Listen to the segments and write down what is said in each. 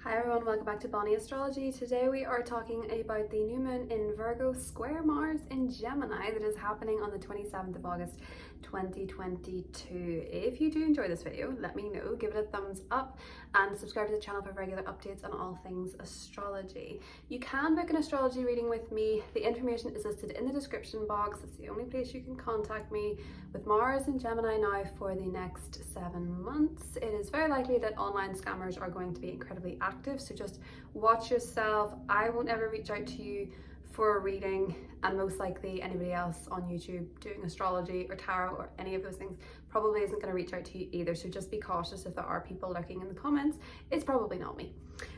Hi everyone, welcome back to Bonnie Astrology. Today we are talking about the new moon in Virgo square Mars in Gemini that is happening on the 27th of August 2022. If you do enjoy this video, let me know, give it a thumbs up and subscribe to the channel for regular updates on all things astrology. You can book an astrology reading with me. The information is listed in the description box. It's the only place you can contact me. With Mars in Gemini now for the next 7 months, it is very likely that online scammers are going to be incredibly active, so just watch yourself. I won't ever reach out to you for a reading, and most likely anybody else on YouTube doing astrology or tarot or any of those things probably isn't going to reach out to you either, so just be cautious. If there are people lurking in the comments, it's probably not me.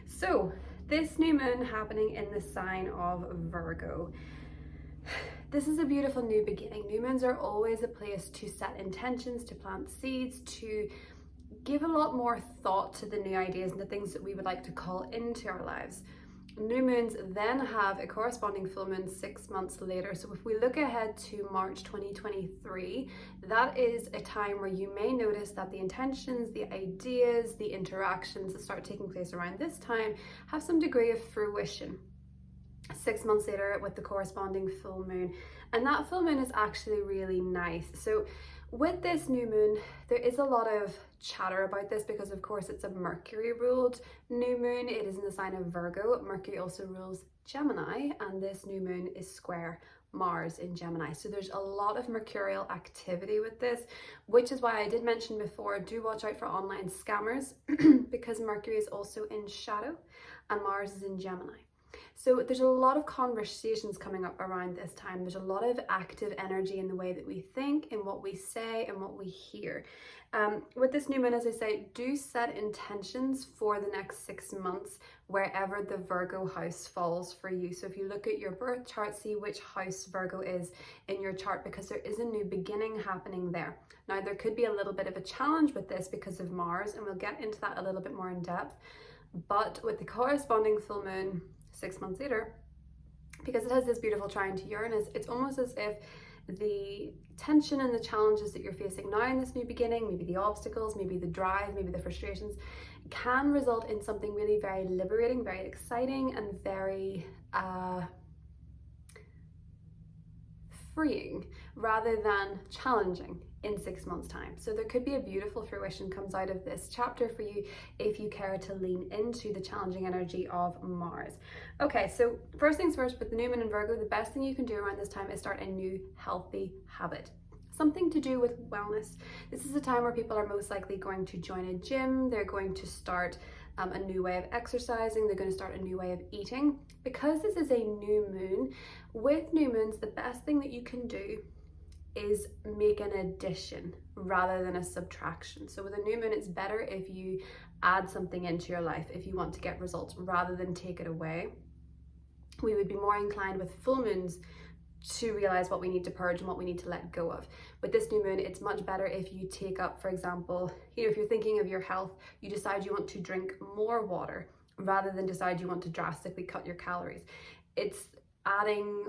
So this new moon happening in the sign of Virgo, this is a beautiful new beginning. New moons are always a place to set intentions, to plant seeds, to give a lot more thought to the new ideas and the things that we would like to call into our lives. New moons then have a corresponding full moon 6 months later. So if we look ahead to March 2023, that is a time where you may notice that the intentions, the ideas, the interactions that start taking place around this time have some degree of fruition. 6 months later with the corresponding full moon, and that full moon is actually really nice. So with this new moon, there is a lot of chatter about this because of course it's a Mercury ruled new moon. It is in the sign of Virgo. Mercury also rules Gemini, and this new moon is square Mars in Gemini. So there's a lot of mercurial activity with this, which is why I did mention before, do watch out for online scammers because Mercury is also in shadow and Mars is in Gemini. So there's a lot of conversations coming up around this time. There's a lot of active energy in the way that we think, in what we say, and what we hear. With this new moon, as I say, do set intentions for the next 6 months wherever the Virgo house falls for you. So if you look at your birth chart, see which house Virgo is in your chart, because there is a new beginning happening there. Now, there could be a little bit of a challenge with this because of Mars, and we'll get into that a little bit more in depth. But with the corresponding full moon 6 months later, because it has this beautiful trine to Uranus, it's almost as if the tension and the challenges that you're facing now in this new beginning, maybe the obstacles, maybe the drive, maybe the frustrations, can result in something really very liberating, very exciting, and very freeing rather than challenging in 6 months time. So there could be a beautiful fruition comes out of this chapter for you if you care to lean into the challenging energy of Mars. Okay, so first things first, with the new moon in Virgo, the best thing you can do around this time is start a new healthy habit. Something to do with wellness. This is a time where people are most likely going to join a gym. They're going to start a new way of exercising. They're going to start a new way of eating. Because this is a new moon, with new moons, the best thing that you can do is make an addition rather than a subtraction. So with a new moon, it's better if you add something into your life if you want to get results rather than take it away. We would be more inclined with full moons to realize what we need to purge and what we need to let go of. With this new moon, it's much better if you take up, for example, if you're thinking of your health, you decide you want to drink more water rather than decide you want to drastically cut your calories. It's adding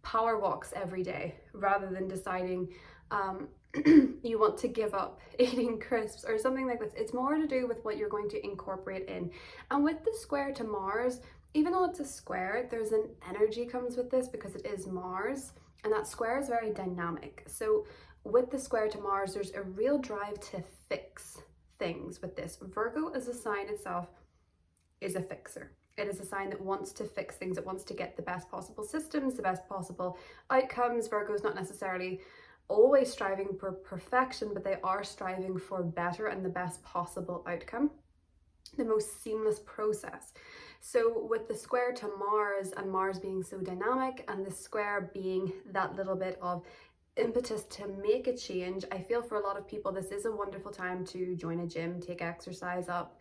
power walks every day rather than deciding you want to give up eating crisps or something like this. It's more to do with what you're going to incorporate in. And with the square to Mars, even though it's a square, there's an energy comes with this because it is Mars, and that square is very dynamic. So with the square to Mars, there's a real drive to fix things with this. Virgo as a sign itself is a fixer. It is a sign that wants to fix things. It wants to get the best possible systems, the best possible outcomes. Virgo is not necessarily always striving for perfection, but they are striving for better and the best possible outcome, the most seamless process. So with the square to Mars, and Mars being so dynamic and the square being that little bit of impetus to make a change, I feel for a lot of people this is a wonderful time to join a gym, take exercise up,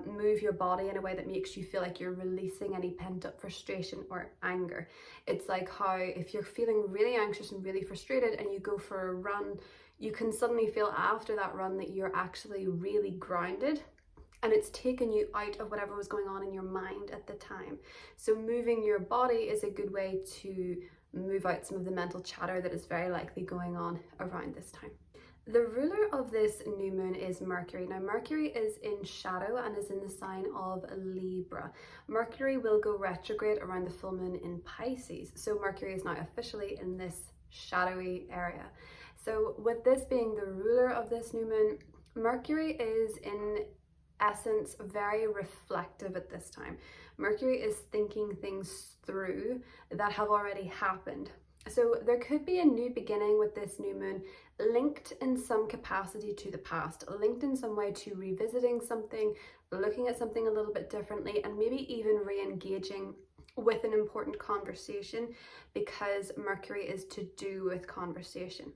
move your body in a way that makes you feel like you're releasing any pent-up frustration or anger. It's like how if you're feeling really anxious and really frustrated and you go for a run, you can suddenly feel after that run that you're actually really grounded, and it's taken you out of whatever was going on in your mind at the time. So moving your body is a good way to move out some of the mental chatter that is very likely going on around this time. The ruler of this new moon is Mercury. Now, Mercury is in shadow and is in the sign of Libra. Mercury will go retrograde around the full moon in Pisces. So Mercury is now officially in this shadowy area. So with this being the ruler of this new moon, Mercury is in essence very reflective at this time. Mercury is thinking things through that have already happened. So there could be a new beginning with this new moon, linked in some capacity to the past, linked in some way to revisiting something, looking at something a little bit differently, and maybe even re-engaging with an important conversation, because Mercury is to do with conversation.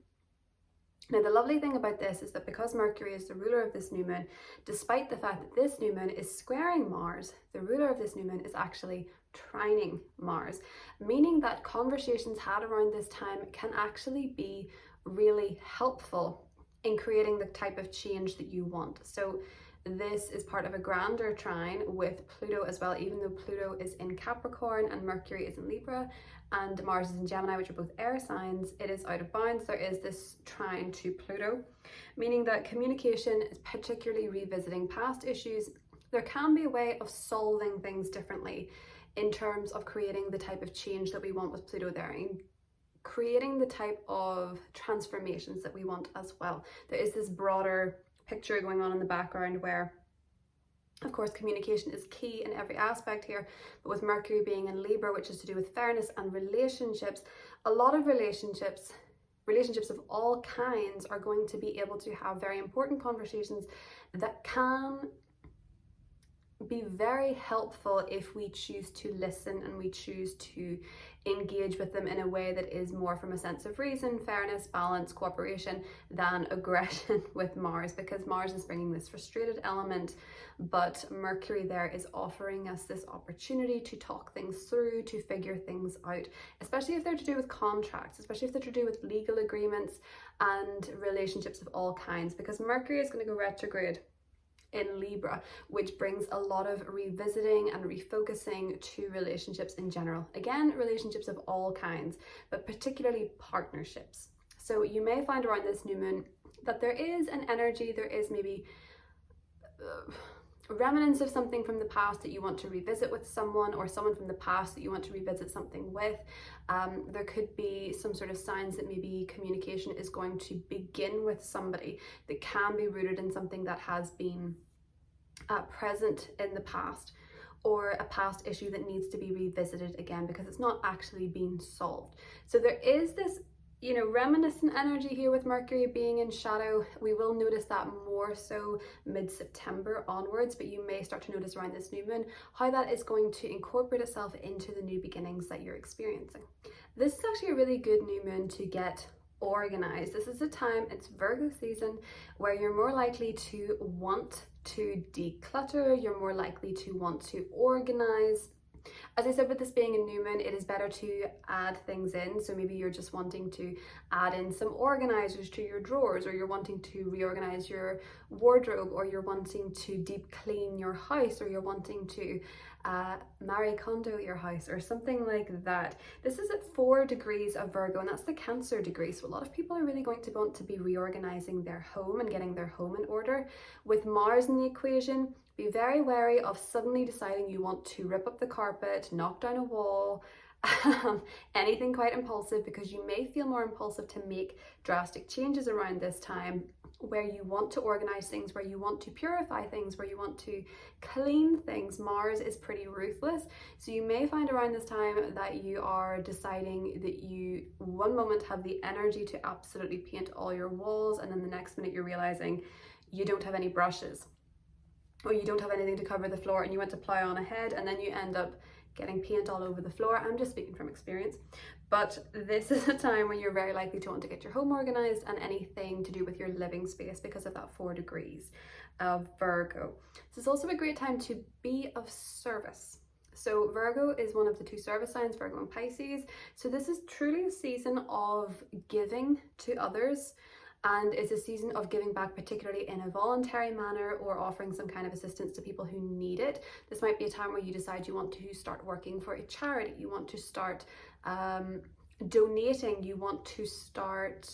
Now, the lovely thing about this is that because Mercury is the ruler of this new moon, despite the fact that this new moon is squaring Mars, the ruler of this new moon is actually trining Mars, meaning that conversations had around this time can actually be really helpful in creating the type of change that you want. So this is part of a grander trine with Pluto as well, even though Pluto is in Capricorn and Mercury is in Libra and Mars is in Gemini, which are both air signs. It is out of bounds. There is this trine to Pluto, meaning that communication is particularly revisiting past issues. There can be a way of solving things differently in terms of creating the type of change that we want with Pluto there, and creating the type of transformations that we want as well. There is this broader picture going on in the background where, of course, communication is key in every aspect here, but with Mercury being in Libra, which is to do with fairness and relationships, a lot of relationships of all kinds are going to be able to have very important conversations that can be very helpful if we choose to listen and we choose to engage with them in a way that is more from a sense of reason, fairness, balance, cooperation than aggression with Mars, because Mars is bringing this frustrated element, but Mercury there is offering us this opportunity to talk things through, to figure things out, especially if they're to do with contracts, especially if they're to do with legal agreements and relationships of all kinds, because Mercury is going to go retrograde in Libra, which brings a lot of revisiting and refocusing to relationships in general. Again, relationships of all kinds, but particularly partnerships. So you may find around this new moon that there is an energy, there is maybe remnants of something from the past that you want to revisit with someone, or someone from the past that you want to revisit something with. There could be some sort of signs that maybe communication is going to begin with somebody that can be rooted in something that has been present in the past, or a past issue that needs to be revisited again because it's not actually being solved. So there is this, reminiscent energy here with Mercury being in shadow. We will notice that more so mid-September onwards, but you may start to notice around this new moon how that is going to incorporate itself into the new beginnings that you're experiencing. This is actually a really good new moon to get organized. This is a time, it's Virgo season, where you're more likely to want to declutter, you're more likely to want to organize. As I said, with this being a new moon, it is better to add things in. So maybe you're just wanting to add in some organizers to your drawers, or you're wanting to reorganize your wardrobe, or you're wanting to deep clean your house, or you're wanting to Marie Kondo your house, or something like that. This is at 4 degrees of Virgo, and that's the Cancer degree. So a lot of people are really going to want to be reorganizing their home and getting their home in order. With Mars in the equation, be very wary of suddenly deciding you want to rip up the carpet, knock down a wall, anything quite impulsive, because you may feel more impulsive to make drastic changes around this time, where you want to organize things, where you want to purify things, where you want to clean things. Mars is pretty ruthless. So you may find around this time that you are deciding that you one moment have the energy to absolutely paint all your walls, and then the next minute you're realizing you don't have any brushes, or you don't have anything to cover the floor, and you went to plow on ahead, and then you end up getting paint all over the floor. I'm just speaking from experience. But this is a time when you're very likely to want to get your home organized and anything to do with your living space because of that 4 degrees of Virgo. This is also a great time to be of service. So Virgo is one of the 2 service signs, Virgo and Pisces. So this is truly a season of giving to others, and it's a season of giving back, particularly in a voluntary manner, or offering some kind of assistance to people who need it. This might be a time where you decide you want to start working for a charity, you want to start donating, you want to start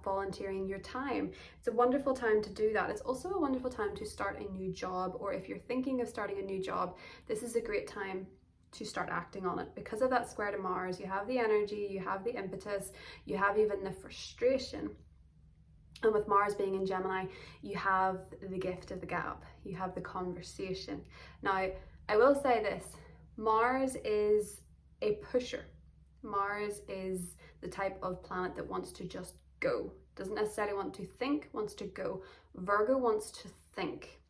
volunteering your time. It's a wonderful time to do that. It's also a wonderful time to start a new job, or if you're thinking of starting a new job, this is a great time to start acting on it. Because of that square to Mars, you have the energy, you have the impetus, you have even the frustration. And with Mars being in Gemini, you have the gift of the gab, you have the conversation. Now, I will say this, Mars is a pusher. Mars is the type of planet that wants to just go, doesn't necessarily want to think, wants to go. Virgo wants to think.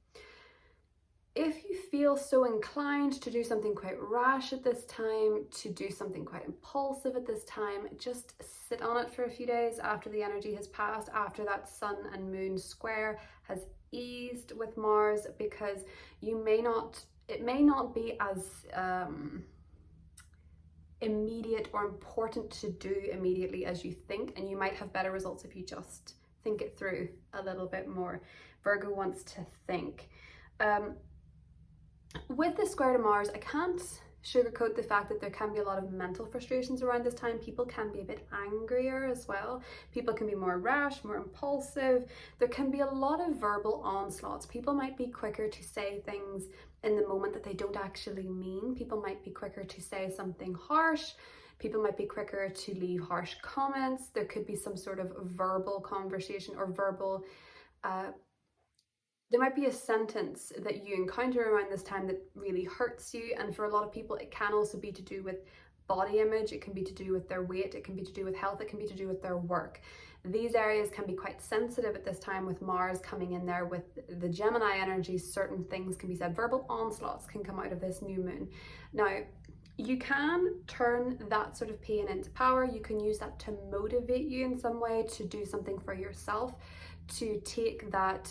If you feel so inclined to do something quite rash at this time, to do something quite impulsive at this time, just sit on it for a few days after the energy has passed, after that Sun and Moon square has eased with Mars, because it may not be as immediate or important to do immediately as you think, and you might have better results if you just think it through a little bit more. Virgo wants to think. With the square to Mars, I can't sugarcoat the fact that there can be a lot of mental frustrations around this time. People can be a bit angrier as well. People can be more rash, more impulsive. There can be a lot of verbal onslaughts. People might be quicker to say things in the moment that they don't actually mean. People might be quicker to say something harsh. People might be quicker to leave harsh comments. There could be some sort of verbal conversation or verbal there might be a sentence that you encounter around this time that really hurts you, and for a lot of people it can also be to do with body image, it can be to do with their weight, it can be to do with health, it can be to do with their work. These areas can be quite sensitive at this time with Mars coming in there with the Gemini energy. Certain things can be said, verbal onslaughts can come out of this new moon. Now, you can turn that sort of pain into power. You can use that to motivate you in some way, to do something for yourself, to take that,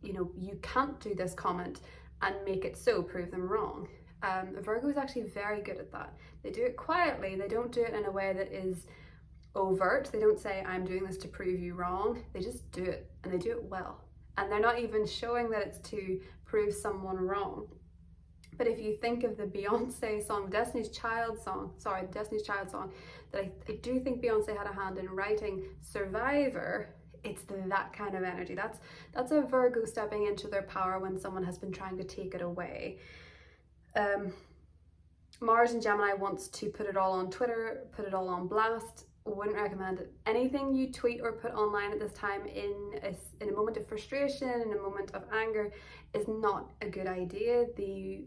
you know, you can't do this comment and make it so, prove them wrong. Virgo is actually very good at that. They do it quietly. They don't do it in a way that is overt. They don't say, I'm doing this to prove you wrong. They just do it, and they do it well. And they're not even showing that it's to prove someone wrong. But if you think of the Beyonce song, Destiny's Child song, that I do think Beyonce had a hand in writing, Survivor, it's that kind of energy. That's a Virgo stepping into their power when someone has been trying to take it away. Mars and Gemini wants to put it all on Twitter, put it all on blast. Wouldn't recommend it. Anything you tweet or put online at this time in a moment of frustration, in a moment of anger, is not a good idea. The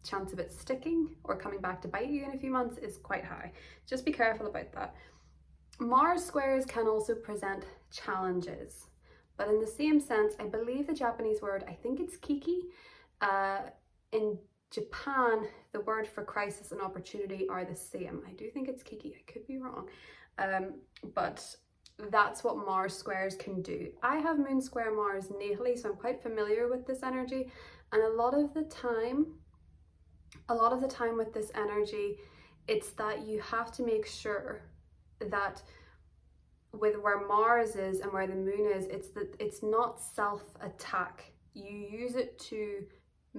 chance of it sticking or coming back to bite you in a few months is quite high. Just be careful about that. Mars squares can also present challenges, but in the same sense, I believe the Japanese word, I think it's kiki. In Japan, the word for crisis and opportunity are the same. I do think it's kiki, I could be wrong. But that's what Mars squares can do. I have Moon square Mars natally, so I'm quite familiar with this energy, and a lot of the time with this energy, it's that you have to make sure that with where Mars is and where the Moon is, it's not self-attack. You use it to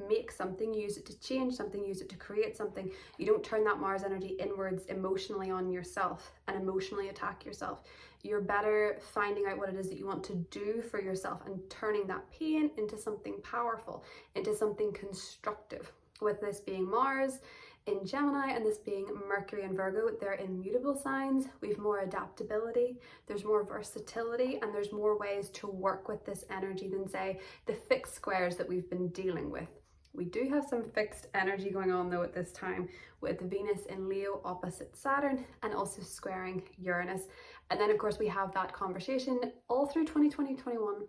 make something, use it to change something, use it to create something. You don't turn that Mars energy inwards emotionally on yourself and emotionally attack yourself. You're better finding out what it is that you want to do for yourself and turning that pain into something powerful, into something constructive. With this being Mars in Gemini and this being Mercury in Virgo, they're immutable signs. We've more adaptability, there's more versatility, and there's more ways to work with this energy than, say, the fixed squares that we've been dealing with. We do have some fixed energy going on though at this time, with Venus in Leo opposite Saturn and also squaring Uranus. And then of course we have that conversation all through 2021.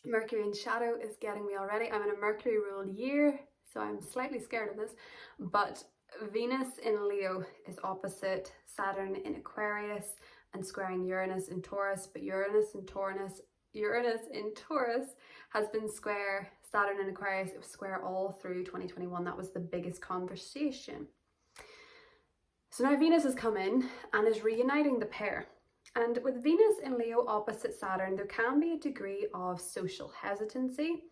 Mercury in shadow is getting me already. I'm in a Mercury ruled year, so I'm slightly scared of this, but Venus in Leo is opposite Saturn in Aquarius and squaring Uranus in Taurus, but Uranus in Taurus has been square Saturn in Aquarius. It was square all through 2021. That was the biggest conversation. So now Venus has come in and is reuniting the pair. And with Venus in Leo opposite Saturn, there can be a degree of social hesitancy.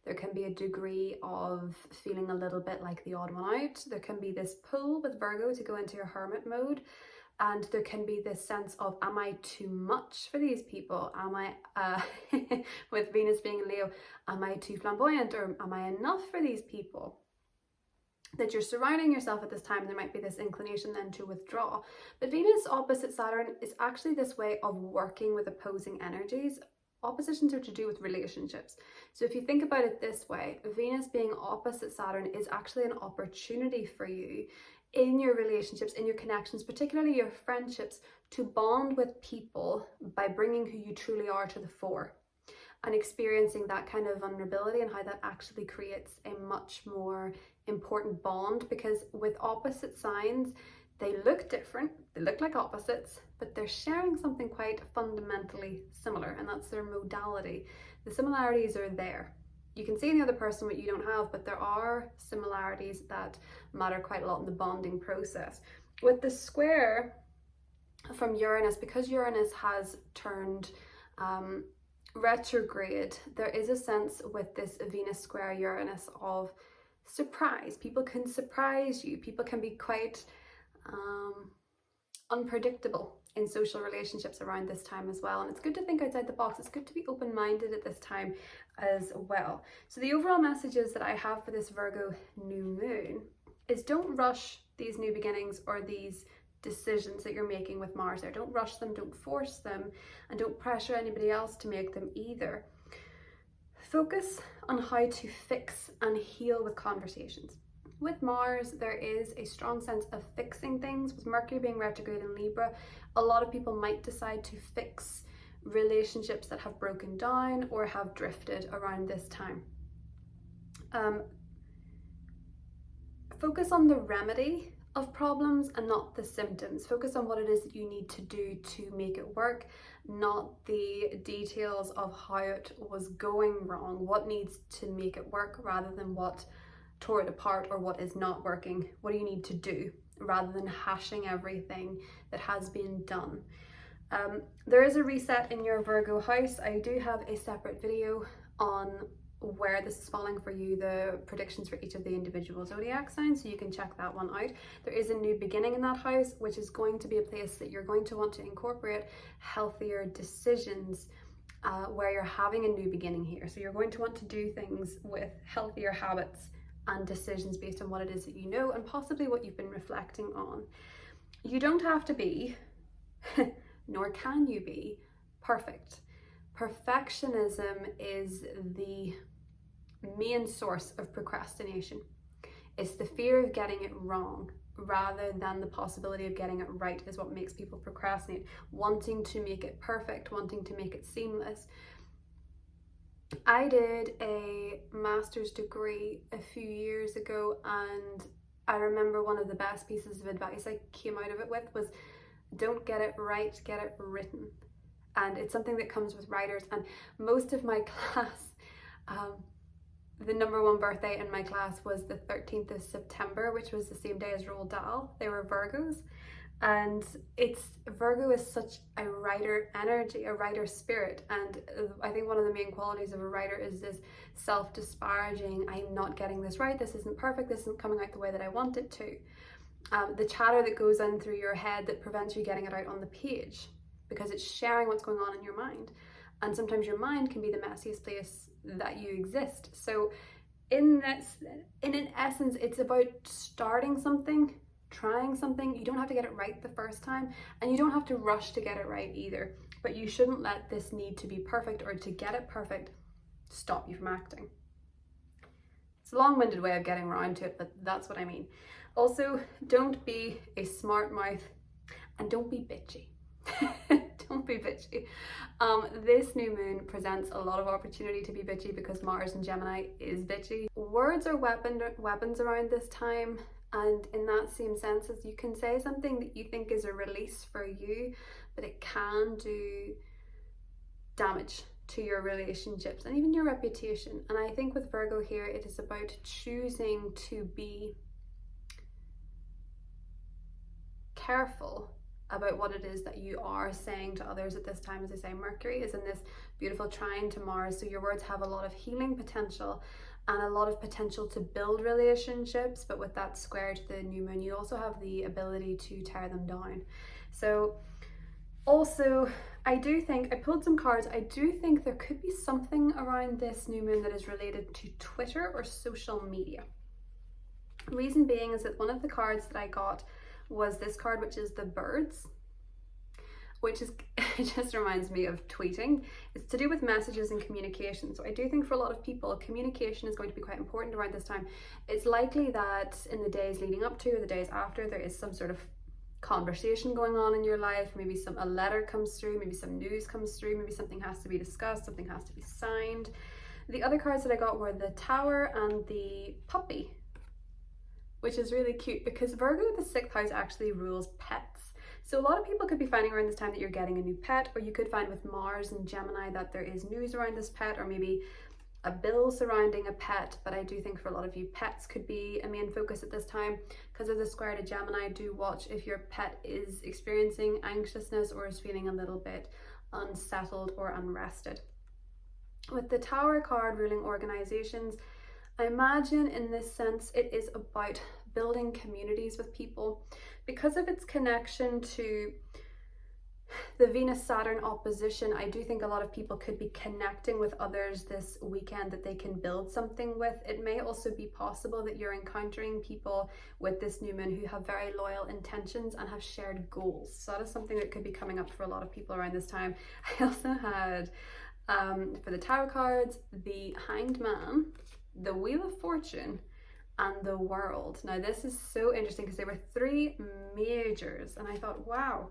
There can be a degree of feeling a little bit like the odd one out. There can be this pull with Virgo to go into a hermit mode. And there can be this sense of, am I too much for these people? Am I, with Venus being in Leo, am I too flamboyant, or am I enough for these people? That you're surrounding yourself at this time, there might be this inclination then to withdraw. But Venus opposite Saturn is actually this way of working with opposing energies. Oppositions are to do with relationships. So if you think about it this way, Venus being opposite Saturn is actually an opportunity for you in your relationships, in your connections, particularly your friendships, to bond with people by bringing who you truly are to the fore and experiencing that kind of vulnerability and how that actually creates a much more important bond. Because with opposite signs, they look different, they look like opposites, but they're sharing something quite fundamentally similar, and that's their modality. The similarities are there. You can see in the other person what you don't have, but there are similarities that matter quite a lot in the bonding process. With the square from Uranus, because Uranus has turned retrograde, there is a sense with this Venus square Uranus of surprise. People can surprise you. People can be quite unpredictable in social relationships around this time as well, and it's good to think outside the box. It's good to be open-minded at this time as well. So the overall messages that I have for this Virgo new moon is, don't rush these new beginnings or these decisions that you're making with Mars there. Don't rush them, don't force them, and don't pressure anybody else to make them either. Focus on how to fix and heal with conversations. With Mars, there is a strong sense of fixing things. With Mercury being retrograde in Libra, a lot of people might decide to fix relationships that have broken down or have drifted around this time. Focus on the remedy of problems and not the symptoms. Focus on what it is that you need to do to make it work, not the details of how it was going wrong, what needs to make it work, rather than what tore it apart or what is not working. What do you need to do, rather than hashing everything that has been done. There is a reset in your Virgo house. I do have a separate video on where this is falling for you, the predictions for each of the individual zodiac signs, so you can check that one out. There is a new beginning in that house, which is going to be a place that you're going to want to incorporate healthier decisions, where you're having a new beginning here. So you're going to want to do things with healthier habits and decisions based on what it is that you know, and possibly what you've been reflecting on. You don't have to be, nor can you be, perfect. Perfectionism is the main source of procrastination. It's the fear of getting it wrong rather than the possibility of getting it right is what makes people procrastinate. Wanting to make it perfect, wanting to make it seamless. I did a master's degree a few years ago, and I remember one of the best pieces of advice I came out of it with was, don't get it right, get it written. And it's something that comes with writers, and most of my class, the number one birthday in my class was the 13th of September, which was the same day as Roald Dahl. They were Virgos, and Virgo is such a writer energy, a writer spirit, and I think one of the main qualities of a writer is this self-disparaging, I'm not getting this right, this isn't perfect, this isn't coming out the way that I want it to. The chatter that goes in through your head that prevents you getting it out on the page, because it's sharing what's going on in your mind. And sometimes your mind can be the messiest place that you exist. So in an essence, it's about starting something, trying something. You don't have to get it right the first time, and you don't have to rush to get it right either. But you shouldn't let this need to be perfect or to get it perfect stop you from acting. It's a long-winded way of getting around to it, but that's what I mean. Also, don't be a smart mouth, and don't be bitchy. Don't be bitchy. This new moon presents a lot of opportunity to be bitchy because Mars in Gemini is bitchy. Words are weapons around this time, and in that same sense, as you can say something that you think is a release for you, but it can do damage to your relationships and even your reputation. And I think with Virgo here, it is about choosing to be careful about what it is that you are saying to others at this time. As I say, Mercury is in this beautiful trine to Mars, so your words have a lot of healing potential and a lot of potential to build relationships, but with that square to the new moon, you also have the ability to tear them down. So also, I do think, I pulled some cards, I do think there could be something around this new moon that is related to Twitter or social media. Reason being is that one of the cards that I got was this card, which is the birds, which is, it just reminds me of tweeting. It's to do with messages and communication. So I do think for a lot of people, communication is going to be quite important around this time. It's likely that in the days leading up to or the days after, there is some sort of conversation going on in your life. Maybe a letter comes through, maybe some news comes through, maybe something has to be discussed, something has to be signed. The other cards that I got were the Tower and the Puppy, which is really cute because Virgo, the 6th house, actually rules pets. So a lot of people could be finding around this time that you're getting a new pet, or you could find with Mars and Gemini that there is news around this pet, or maybe a bill surrounding a pet. But I do think for a lot of you, pets could be a main focus at this time because of the square to Gemini. Do watch if your pet is experiencing anxiousness or is feeling a little bit unsettled or unrested. With the Tower card ruling organizations, I imagine in this sense it is about building communities with people because of its connection to the Venus-Saturn opposition. I do think a lot of people could be connecting with others this weekend that they can build something with. It may also be possible that you're encountering people with this new moon who have very loyal intentions and have shared goals. So that is something that could be coming up for a lot of people around this time. I also had, for the Tower cards, the Hanged Man, the Wheel of Fortune, and the World. Now this is so interesting because there were 3 majors and I thought, wow,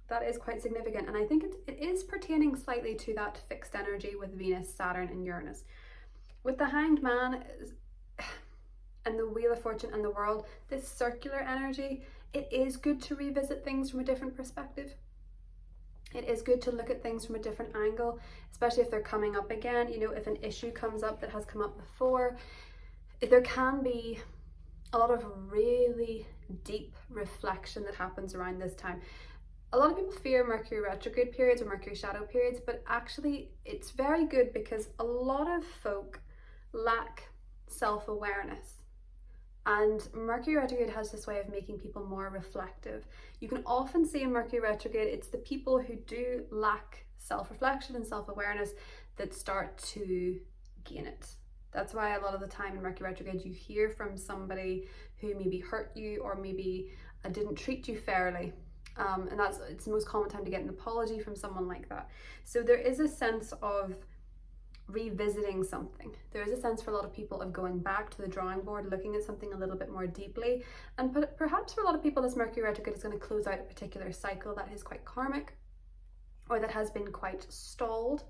that is quite significant. And I think it is pertaining slightly to that fixed energy with Venus, Saturn and Uranus. With the Hanged Man and the Wheel of Fortune and the World, this circular energy, it is good to revisit things from a different perspective. It is good to look at things from a different angle, especially if they're coming up again. You know, if an issue comes up that has come up before, there can be a lot of really deep reflection that happens around this time. A lot of people fear Mercury retrograde periods or Mercury shadow periods, but actually it's very good because a lot of folk lack self-awareness. And Mercury retrograde has this way of making people more reflective. You can often see in Mercury retrograde, it's the people who do lack self-reflection and self-awareness that start to gain it. That's why a lot of the time in Mercury retrograde, you hear from somebody who maybe hurt you or maybe didn't treat you fairly. And it's the most common time to get an apology from someone like that. So there is a sense of revisiting something. There is a sense for a lot of people of going back to the drawing board, looking at something a little bit more deeply. And perhaps for a lot of people, this Mercury retrograde is going to close out a particular cycle that is quite karmic or that has been quite stalled.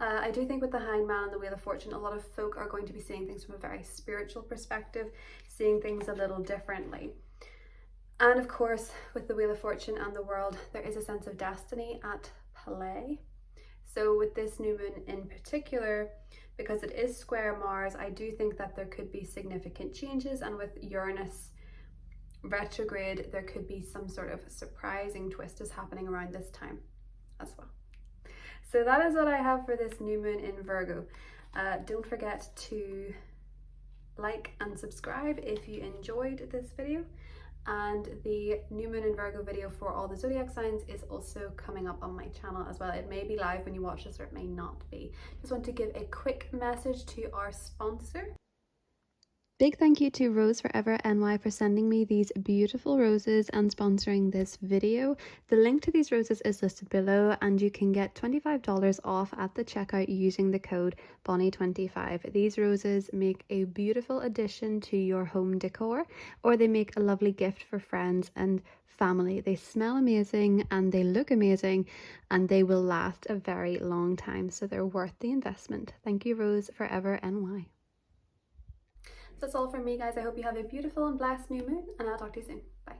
I do think with the Hanged Man and the Wheel of Fortune, a lot of folk are going to be seeing things from a very spiritual perspective, seeing things a little differently. And of course, with the Wheel of Fortune and the World, there is a sense of destiny at play. So with this new moon in particular, because it is square Mars, I do think that there could be significant changes. And with Uranus retrograde, there could be some sort of surprising twist is happening around this time as well. So that is what I have for this new moon in Virgo. Don't forget to like and subscribe if you enjoyed this video. And the new moon in Virgo video for all the zodiac signs is also coming up on my channel as well. It may be live when you watch this or it may not be. Just want to give a quick message to our sponsor. Big thank you to Rose Forever NY for sending me these beautiful roses and sponsoring this video. The link to these roses is listed below and you can get $25 off at the checkout using the code Bonnie25. These roses make a beautiful addition to your home decor, or they make a lovely gift for friends and family. They smell amazing and they look amazing and they will last a very long time, so they're worth the investment. Thank you, Rose Forever NY. That's all from me, guys. I hope you have a beautiful and blessed new moon, and I'll talk to you soon. Bye.